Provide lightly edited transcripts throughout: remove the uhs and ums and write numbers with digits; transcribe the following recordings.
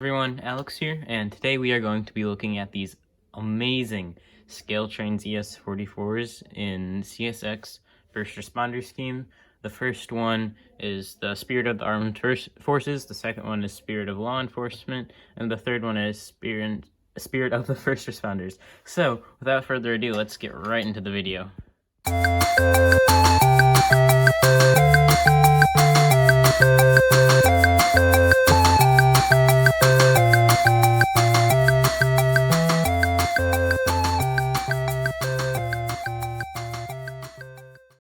Everyone, Alex here, and today we are going to be looking at these amazing Scale Trains ES44s in CSX First Responder Scheme. The first one is the Spirit of the Armed Forces, the second one is Spirit of Law Enforcement, and the third one is Spirit of the First Responders. So, without further ado, let's get right into the video.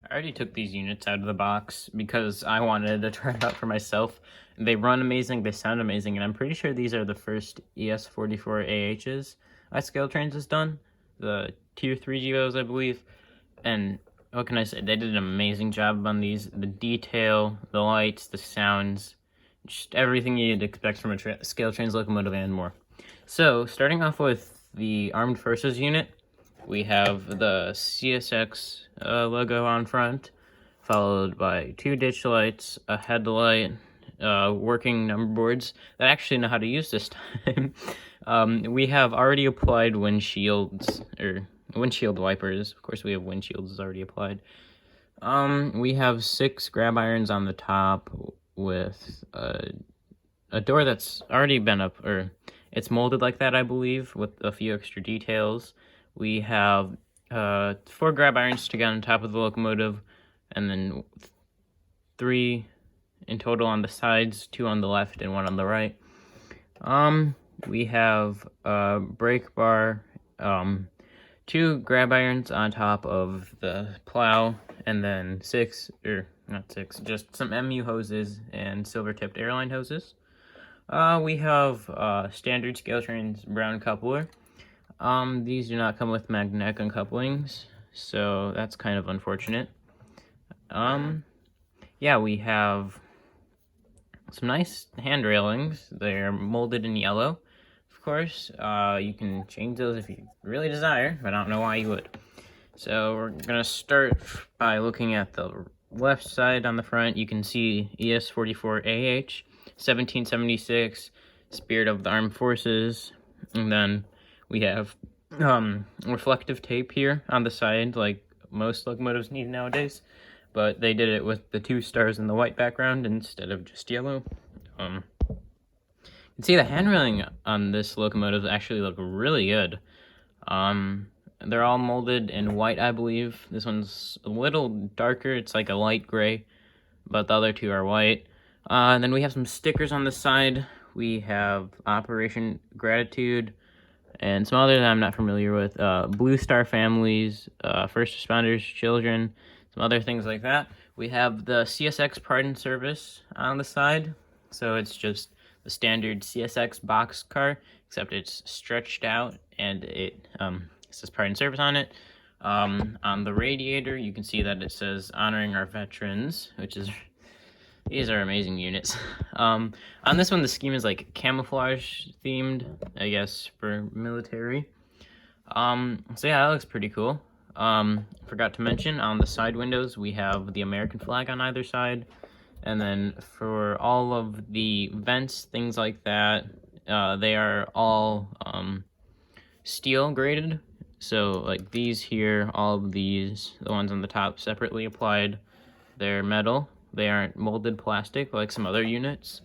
I already took these units out of the box because I wanted to try it out for myself. They run amazing, they sound amazing, and I'm pretty sure these are the first ES44AHs Scale Trains has done. The Tier 3 GEVos, I believe. And what can I say? They did an amazing job on these. The detail, the lights, the sounds, just everything you'd expect from a Scale Trains locomotive and more. So, starting off with the Armed Forces unit, we have the CSX logo on front, followed by two ditch lights, a headlight, working number boards that actually know how to use this time. We have already applied windshields, or windshield wipers. Of course, we have windshields already applied. We have 6 grab irons on the top with a door that's already been up, or it's molded like that, I believe, with a few extra details. We have 4 grab irons to get on top of the locomotive, and then 3 in total on the sides, 2 on the left and 1 on the right. We have a brake bar, 2 grab irons on top of the plow, and then 6, or not 6, just some MU hoses and silver-tipped airline hoses. We have standard Scale Trains brown coupler. These do not come with magnetic uncouplings, so that's kind of unfortunate. Yeah, we have some nice hand railings. They're molded in yellow, of course. You can change those if you really desire, but I don't know why you would. So we're gonna start by looking at the left side on the front. You can see ES44AH, 1776, Spirit of the Armed Forces, and then we have reflective tape here on the side, like most locomotives need nowadays, but they did it with the 2 stars in the white background instead of just yellow. You can see the hand railing on this locomotive actually look really good. They're all molded in white, I believe. This one's a little darker, it's like a light gray, but the other 2 are white. And then we have some stickers on the side. We have Operation Gratitude, and some others I'm not familiar with. Blue Star Families, First Responders, Children, some other things like that. We have the CSX Pardon Service on the side. So it's just the standard CSX box car, except it's stretched out and it says Pardon Service on it. On the radiator, you can see that it says Honoring Our Veterans, which is... These are amazing units. On this one, the scheme is like camouflage themed, I guess, for military. So yeah, that looks pretty cool. Forgot to mention, on the side windows, we have the American flag on either side. And then for all of the vents, things like that, they are all steel graded. So like these here, all of these, the ones on the top separately applied, they're metal. They aren't molded plastic like some other units.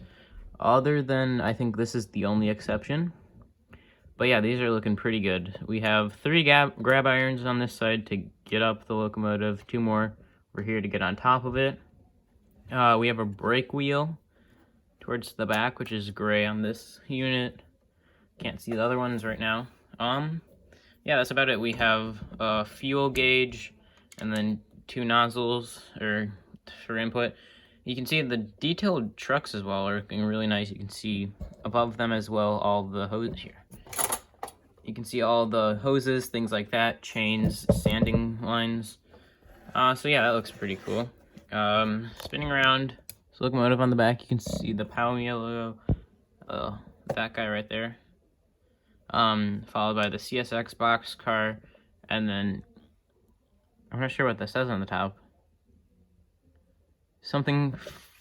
Other than, I think this is the only exception. But yeah, these are looking pretty good. We have 3 grab irons on this side to get up the locomotive. 2 more over here to get on top of it. We have a brake wheel towards the back, which is gray on this unit. Can't see the other ones right now. Yeah, that's about it. We have a fuel gauge and then 2 nozzles, or for input. You can see the detailed trucks as well are looking really nice. You can see above them as well all the hoses here. You can see all the hoses, things like that, chains, sanding lines. So yeah, that looks pretty cool. Spinning around, this locomotive on the back, you can see the Palomia logo, that guy right there. Followed by the CSX box car, and then I'm not sure what this says on the top. Something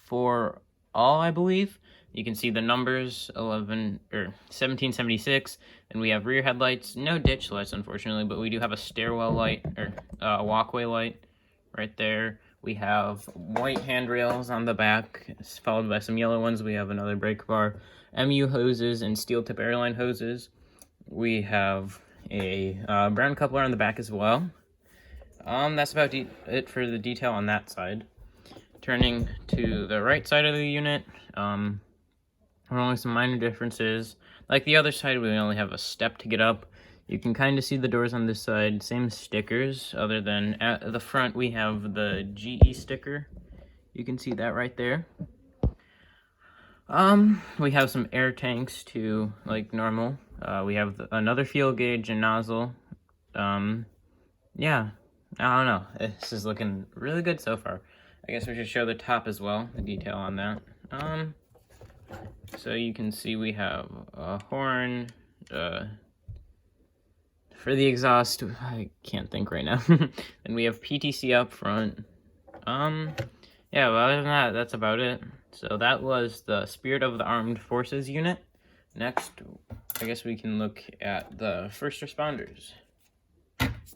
for all, I believe. You can see the numbers 1776, and we have rear headlights, no ditch lights unfortunately, but we do have a stairwell light or a walkway light right there. We have white handrails on the back, followed by some yellow ones. We have another brake bar, MU hoses, and steel tip airline hoses. We have a brown coupler on the back as well. That's about it for the detail on that side. Turning to the right side of the unit, only some minor differences. Like the other side, we only have a step to get up. You can kind of see the doors on this side, same stickers, other than at the front we have the GE sticker. You can see that right there. We have some air tanks too, like normal. We have another fuel gauge and nozzle. Yeah, I don't know. This is looking really good so far. I guess we should show the top as well, the detail on that. So you can see we have a horn, for the exhaust, I can't think right now. And we have PTC up front. Yeah, well, other than that, that's about it. So that was the Spirit of the Armed Forces unit. Next, I guess we can look at the first responders.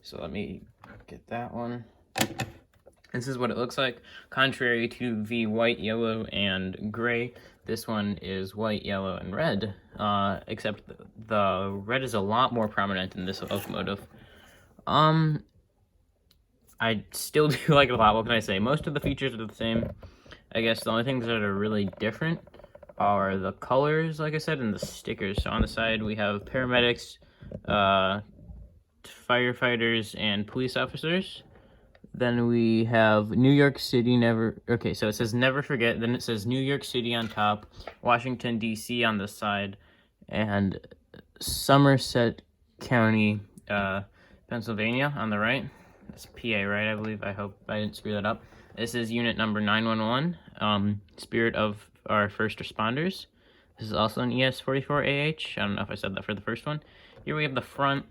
So let me get that one. This is what it looks like. Contrary to the white, yellow, and gray, this one is white, yellow, and red. Except the red is a lot more prominent in this locomotive. I still do like it a lot. What can I say? Most of the features are the same. I guess the only things that are really different are the colors, like I said, and the stickers. So on the side, we have paramedics, firefighters, and police officers. Then we have New York City, okay, so it says never forget, then it says New York City on top, Washington, D.C. on the side, and Somerset County, Pennsylvania on the right. That's PA, right, I believe. I hope I didn't screw that up. This is unit number 911, Spirit of our First Responders. This is also an ES44AH. I don't know if I said that for the first one. Here we have the front,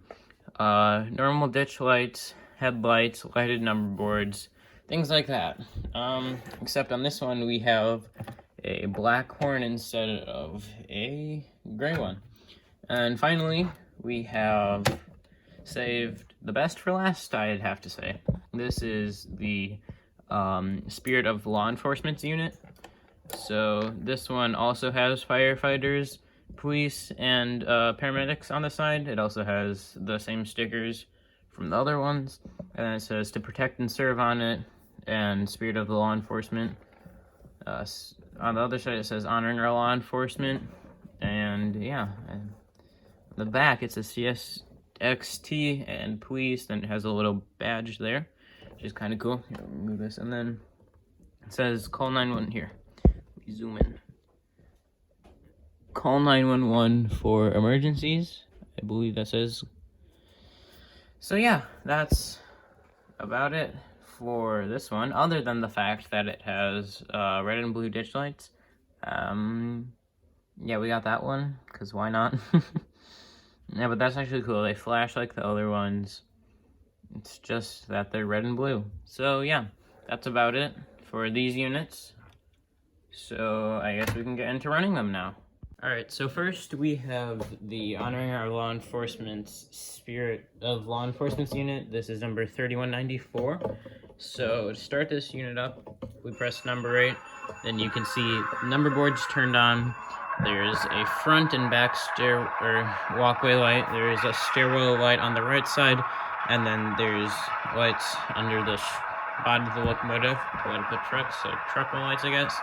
normal ditch lights, headlights, lighted number boards, things like that. Except on this one, we have a black horn instead of a gray one. And finally, we have saved the best for last, I'd have to say. This is the Spirit of Law Enforcement's unit. So this one also has firefighters, police, and paramedics on the side. It also has the same stickers from the other ones, and then it says to protect and serve on it, and Spirit of the Law Enforcement. On the other side it says honoring our law enforcement, and yeah, and the back it says CSXT and police, then it has a little badge there, which is kind of cool. Here, move this, and then it says call 911 here. Let me zoom in. Call 911 for emergencies, I believe that says. So yeah, that's about it for this one, other than the fact that it has red and blue ditch lights. Yeah, we got that one, because why not? Yeah, but that's actually cool. They flash like the other ones. It's just that they're red and blue. So yeah, that's about it for these units. So I guess we can get into running them now. Alright, so first we have the Honoring Our Law Enforcement's Spirit of Law Enforcement's unit. This is number 3194. So to start this unit up, we press number 8. Then you can see number boards turned on. There's a front and back walkway light. There is a stairwell light on the right side. And then there's lights under the body of the locomotive. Where to put trucks, so truck lights, I guess.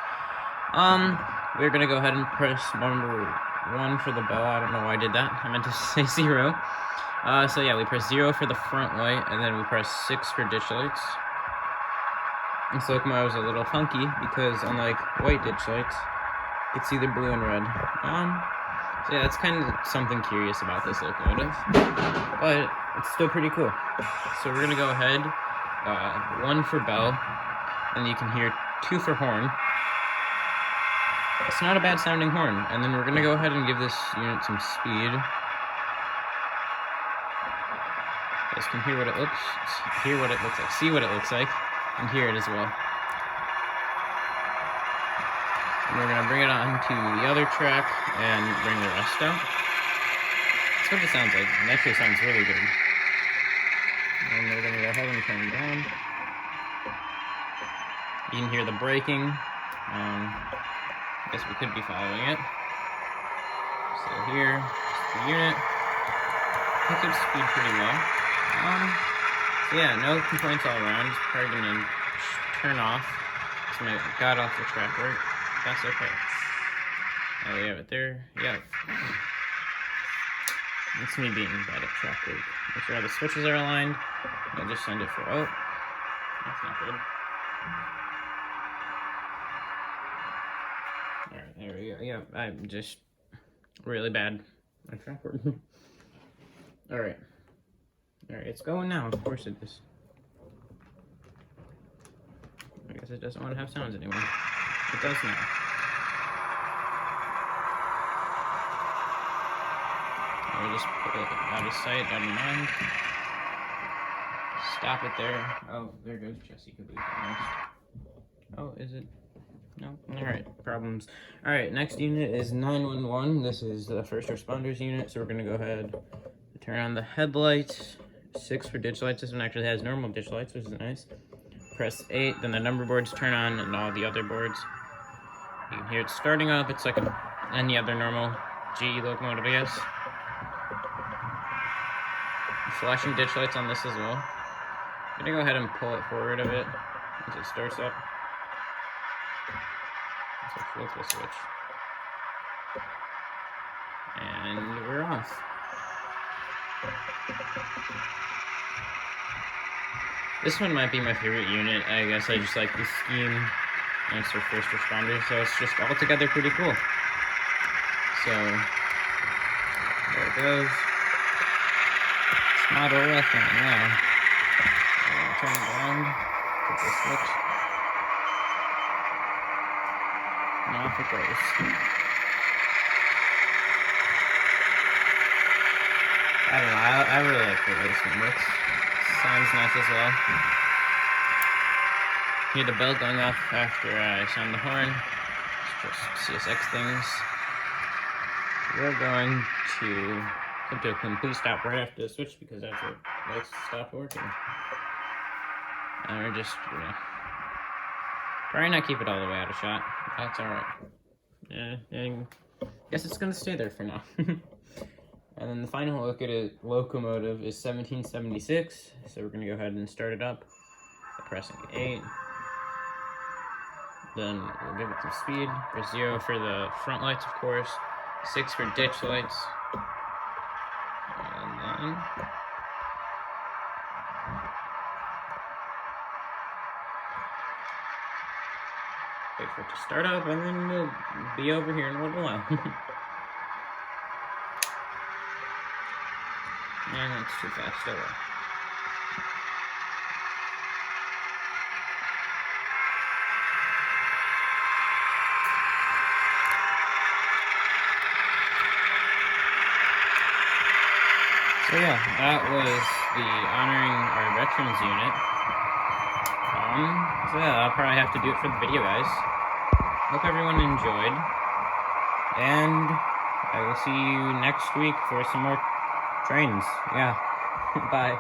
We're gonna go ahead and press number 1 for the bell. I don't know why I did that. I meant to say 0. So yeah, we press 0 for the front light, and then we press 6 for ditch lights. This locomotive is a little funky because unlike white ditch lights, it's either blue and red. So yeah, that's kind of something curious about this locomotive, but it's still pretty cool. So we're gonna go ahead, 1 for bell, and you can hear 2 for horn. It's not a bad sounding horn. And then we're gonna go ahead and give this unit some speed. You guys can hear what it looks like, see what it looks like, and hear it as well. And we're gonna bring it on to the other track and bring the rest out. That's what it sounds like. It actually sounds really good. And we're gonna go ahead and turn it down. You can hear the braking. I guess we could be following it. So here, the unit. It keeps speed pretty low. So yeah, no complaints all around. It's probably gonna turn off. So I got off the track work. That's okay. Oh, we have it there. Yeah. It's me being bad at track work. Make sure all the switches are aligned. I'll just send it for. Oh, that's not good. Alright, there we go. Yeah, I'm just really bad at track work. Alright. Alright, it's going now. Of course it is. I guess it doesn't want to have sounds anymore. It does now. I'll just put it out of sight, out of mind. Stop it there. Oh, there goes Jesse Caboose almost. Oh, is it? No? Alright, problems. Alright, next unit is 911. This is the first responders unit, so we're gonna go ahead and turn on the headlights. 6 for ditch lights. This one actually has normal ditch lights, which is nice. Press 8, then the number boards turn on and all the other boards. You can hear it starting up. It's like any other normal GE locomotive, I guess. Flashing ditch lights on this as well. I'm gonna go ahead and pull it forward a bit as it starts up. So flip the switch. And we're off. This one might be my favorite unit. I guess I just like the scheme. And it's for first responders, so it's just altogether pretty cool. So, there it goes. It's not a rough one now. Turn it around, put the switch, and off it goes. I don't know, I really like the way this one looks. Sounds nice as well. Hear the bell going off after I sound the horn. It's just CSX things. We're going to come to a complete stop right after the switch because that's what lights stopped working. And we're just, probably not keep it all the way out of shot. That's alright. Yeah, I guess it's gonna stay there for now. And then the final locomotive is 1776. So we're gonna go ahead and start it up by pressing 8. Then we'll give it some speed. Press 0 for the front lights, of course. 6 for ditch lights. And then wait for it to start up, and then we'll be over here in a little while. And that's too fast, oh well. So yeah, that was the honoring our veterans unit. So yeah, I'll probably have to do it for the video, guys. Hope everyone enjoyed. And I will see you next week for some more trains. Yeah. Bye.